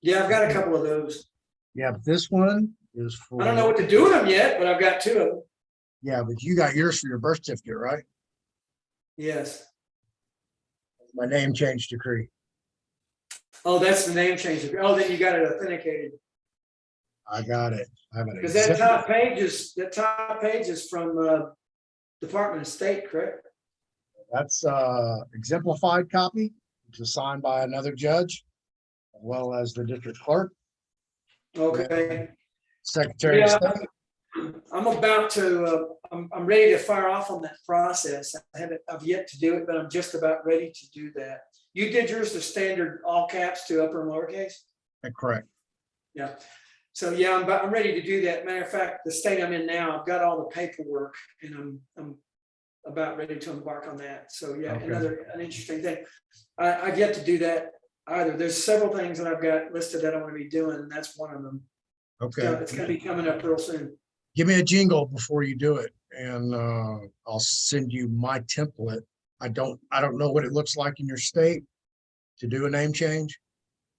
yeah, I've got a couple of those. Yeah, but this one is for. I don't know what to do with them yet, but I've got two of them. Yeah, but you got yours for your birth certificate, right? Yes. My name change decree. Oh, that's the name change. Oh, then you got it authenticated. I got it. I have it. Because that top page is from Department of State, correct? That's exemplified copy, which is signed by another judge, as well as the district clerk. Okay. Secretary of State. I'm about to. I'm ready to fire off on that process. I've yet to do it, but I'm just about ready to do that. You did yours the standard all caps to upper and lowercase? Correct. Yeah. So yeah, I'm ready to do that. Matter of fact, the state I'm in now, I've got all the paperwork, and I'm about ready to embark on that. So yeah, okay. An interesting thing. I've yet to do that either. There's several things that I've got listed that I want to be doing, and that's one of them. Okay. It's going to be coming up real soon. Give me a jingle before you do it, and I'll send you my template. I don't know what it looks like in your state to do a name change.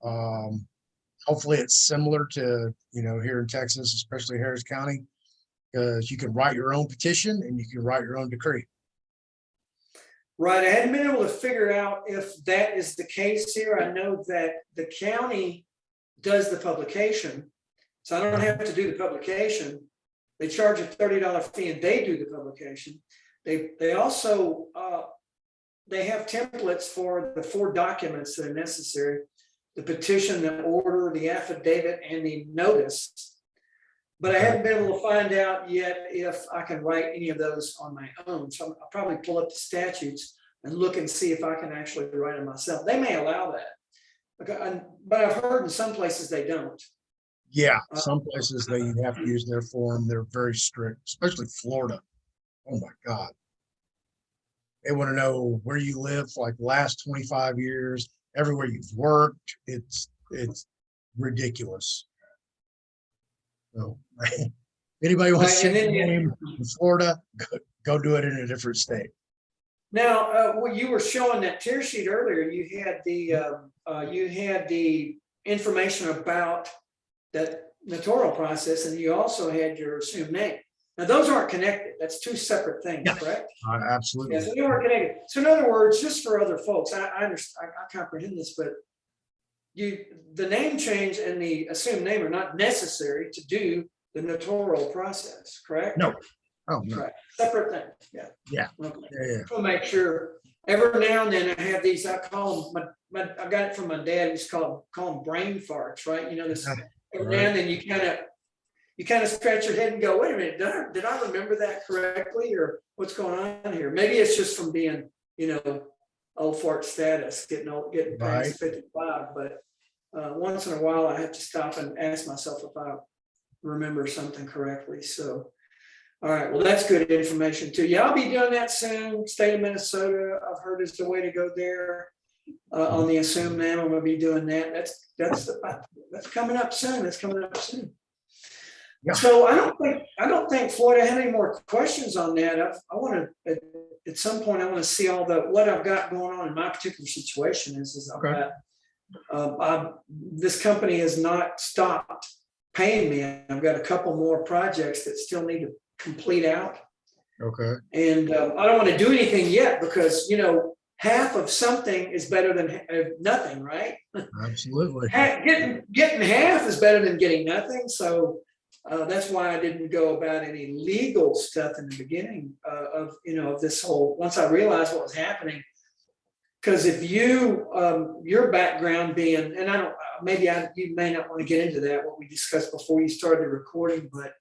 Hopefully it's similar to, here in Texas, especially Harris County, because you can write your own petition and you can write your own decree. Right. I hadn't been able to figure out if that is the case here. I know that the county does the publication, so I don't have to do the publication. They charge a $30 fee and they do the publication. They also they have templates for the 4 documents that are necessary: the petition, the order, the affidavit, and the notice. But I haven't been able to find out yet if I can write any of those on my own. So I'll probably pull up the statutes and look and see if I can actually write them myself. They may allow that, but I've heard in some places they don't. Yeah, some places they have to use their form. They're very strict, especially Florida. Oh my God. They want to know where you live for like the last 25 years, everywhere you've worked. It's ridiculous. So anybody wants to change your name in Florida, go do it in a different state. Now, when you were showing that tear sheet earlier, you had the information about that notarial process, and you also had your assumed name. Now, those aren't connected. That's 2 separate things, correct? Absolutely. Yeah, so they aren't connected. So in other words, just for other folks, I understand, I comprehend this, but the name change and the assumed name are not necessary to do the notarial process, correct? No. Oh, no. Right. Separate things. Yeah. Yeah. Okay. Yeah. I'll make sure. Every now and then I have these. I call them. I got it from my dad. He's call them brain farts, right? This. Every now and then you kind of scratch your head and go, wait a minute, did I remember that correctly, or what's going on here? Maybe it's just from being, old fart status, getting past 55. But once in a while, I have to stop and ask myself if I remember something correctly. So, all right, well, that's good information too. Yeah, I'll be doing that soon. State of Minnesota, I've heard, is the way to go there. On the assumed name, I'm going to be doing that. That's coming up soon. That's coming up soon. Yeah. So I don't think Floyd, I have any more questions on that. I want to at some point I want to see what I've got going on in my particular situation is I've got this company has not stopped paying me. I've got a couple more projects that still need to complete out. Okay. And I don't want to do anything yet because half of something is better than nothing, right? Absolutely. Getting half is better than getting nothing. So that's why I didn't go about any legal stuff in the beginning of this whole. Once I realized what was happening, because if your background being, and I don't, you may not want to get into that what we discussed before you started recording, but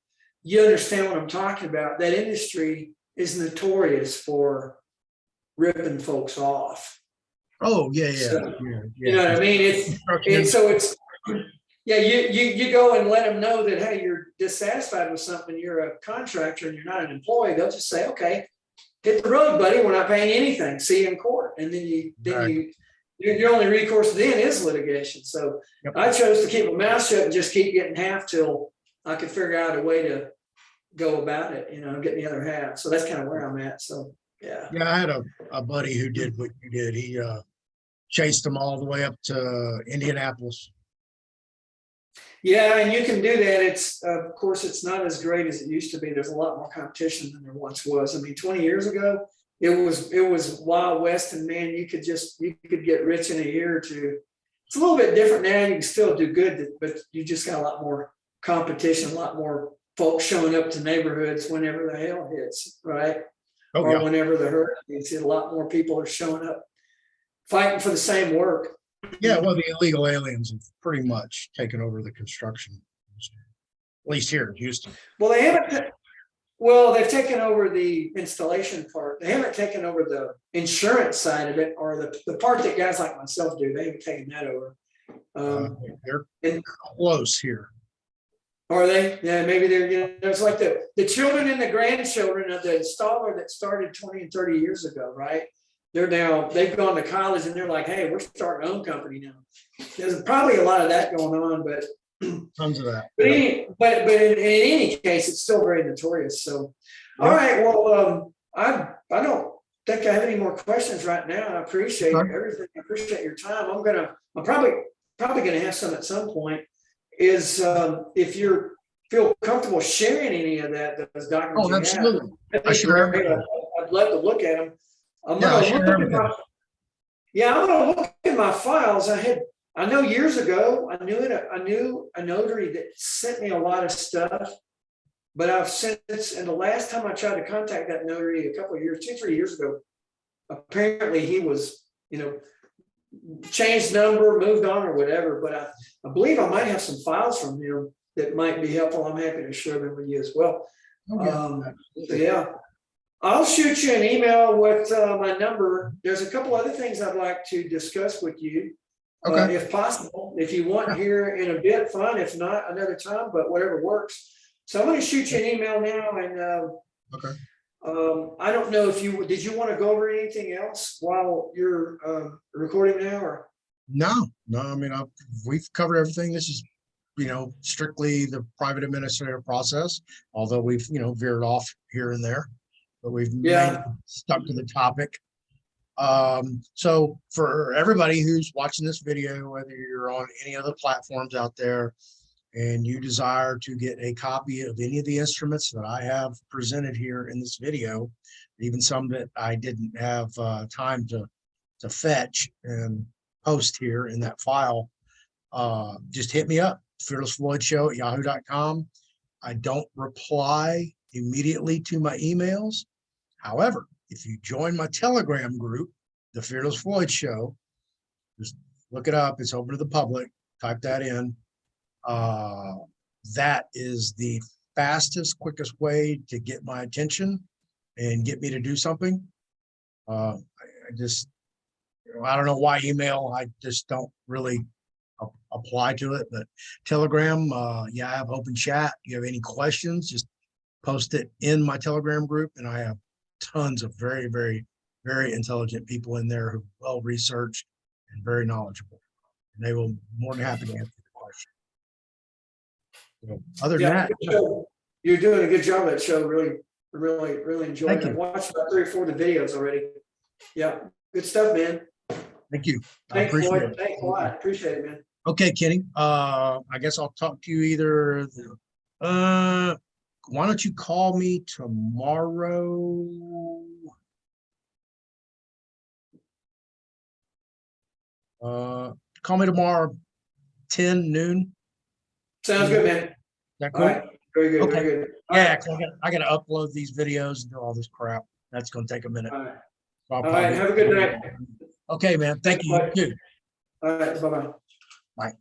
you understand what I'm talking about. That industry is notorious for ripping folks off. Oh, yeah, yeah, So, yeah, you know what I mean? It's yeah, you go and let them know that, hey, you're dissatisfied with something, you're a contractor and you're not an employee. They'll just say, okay, hit the road, buddy. We're not paying anything. See you in court. And then Right. your only recourse then is litigation. So Yep. I chose to keep my mouth shut and just keep getting half till I could figure out a way to go about it, you know, get the other half. So that's kind of where I'm at. So yeah. Yeah, I had a buddy who did what you did. He chased them all the way up to Indianapolis. Yeah, and you can do that. It's of course it's not as great as it used to be. There's a lot more competition than there once was. I mean, 20 years ago, it was Wild West, and man, you could get rich in a year or two. It's a little bit different now. You can still do good, but you just got a lot more competition, a lot more folks showing up to neighborhoods whenever the hail hits, right? Oh, Or yeah. whenever the hurricane hits. A lot more people are showing up, fighting for the same work. Yeah, well, the illegal aliens have pretty much taken over the construction, at least here in Houston. Well, they haven't. Well, they've taken over the installation part. They haven't taken over the insurance side of it, or the part that guys like myself do. They haven't taken that over. They're And close here. are they? Yeah, maybe they're. You know, it's like the children and the grandchildren of the installer that started 20 and 30 years ago, right? They've gone to college and they're like, hey, we're starting our own company now. There's probably a lot of that going on, but Tons of that. but in any case, it's still very notorious. So, all right. Well, I don't think I have any more questions right now. I appreciate everything. I appreciate your time. I'm probably gonna have some at some point. Is if you feel comfortable sharing any of those documents. Oh, absolutely. I share everything. I'd love to look at them. I'm Yeah, I gonna share look at everything. I'm gonna look at my files. I know years ago, I knew a notary that sent me a lot of stuff, but I've since, and the last time I tried to contact that notary a couple of years, 2-3 years ago, apparently he was, you know, changed number, moved on or whatever, but I believe I might have some files from him that might be helpful. I'm happy to share them with you as well. So yeah. I'll shoot you an email with my number. There's a couple other things I'd like to discuss with you, if possible. If you want here in a bit, fine. If not, another time, but whatever works. So I'm going to shoot you an email now. And I don't know if did you want to go over anything else while you're recording now? Or No. I mean, we've covered everything. This is, strictly the private administrative process, although we've, veered off here and there. But we've mainly stuck to the topic. So for everybody who's watching this video, whether you're on any other platforms out there and you desire to get a copy of any of the instruments that I have presented here in this video, even some that I didn't have time to fetch and post here in that file, just hit me up, fearlessfloydshow@yahoo.com. I don't reply immediately to my emails. However, if you join my Telegram group, The Fearless Floyd Show, just look it up. It's open to the public. Type that in. That is the fastest, quickest way to get my attention and get me to do something. I don't know why email. I just don't really apply to it. But Telegram, I have open chat. If you have any questions, just post it in my Telegram group, and I have tons of very, very, very intelligent people in there who are well researched and very knowledgeable, and they will be more than happy to answer the question. So other than that, you're doing a good job of that show. Really, really, really enjoyed it. I've watched about 3 or 4 of the videos already. Yeah, good stuff, man. Thank you. Thanks, Floyd. Thanks a lot. Appreciate it, man. Okay, Kenny. I guess I'll talk to you either. Why don't you call me tomorrow? Call me tomorrow, 10 noon. Sounds good, man. That cool? All right. Very good. Okay. Very good. Yeah, I got to upload these videos and do all this crap. That's going to take a minute. All right. So All right. Have a good night. Okay, man. Thank you. You too. All right. Bye-bye. Bye.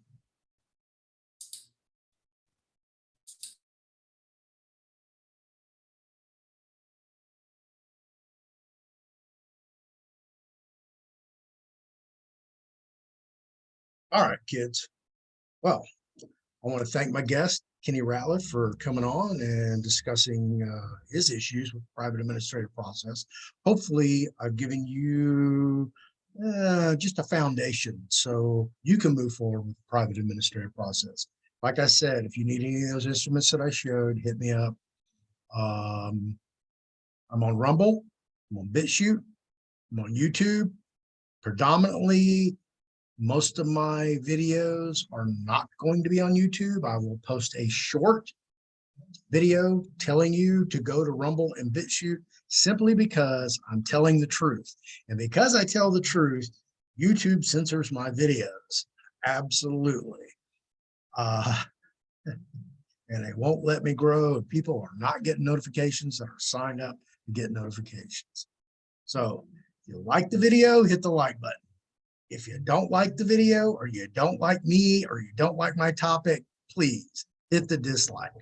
All right, kids. Well, I want to thank my guest, Kenny Ratliff, for coming on and discussing his issues with the private administrative process. Hopefully, I've given you just a foundation so you can move forward with the private administrative process. Like I said, if you need any of those instruments that I showed, hit me up. I'm on Rumble, I'm on BitChute, I'm on YouTube. Predominantly, most of my videos are not going to be on YouTube. I will post a short video telling you to go to Rumble and BitChute simply because I'm telling the truth. And because I tell the truth, YouTube censors my videos. Absolutely. And they won't let me grow. People are not getting notifications that are signed up to get notifications. So if you like the video, hit the like button. If you don't like the video, or you don't like me, or you don't like my topic, please hit the dislike.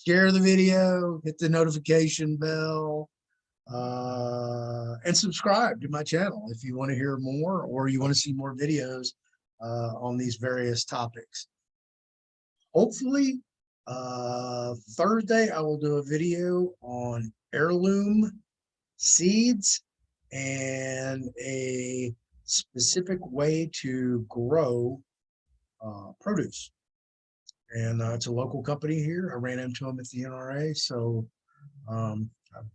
Share the video, hit the notification bell, and subscribe to my channel if you want to hear more or you want to see more videos on these various topics. Hopefully, Thursday, I will do a video on heirloom seeds and a specific way to grow produce. And it's a local company here. I ran into them at the NRA. So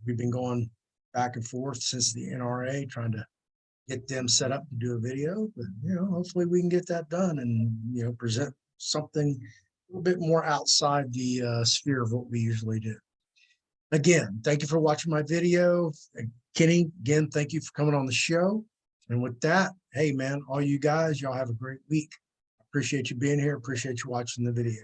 we've been going back and forth since the NRA, trying to get them set up to do a video. But, hopefully we can get that done and, present something a little bit more outside the sphere of what we usually do. Again, thank you for watching my video. Kenny, again, thank you for coming on the show. And with that, hey, man, all you guys, y'all have a great week. Appreciate you being here. Appreciate you watching the video.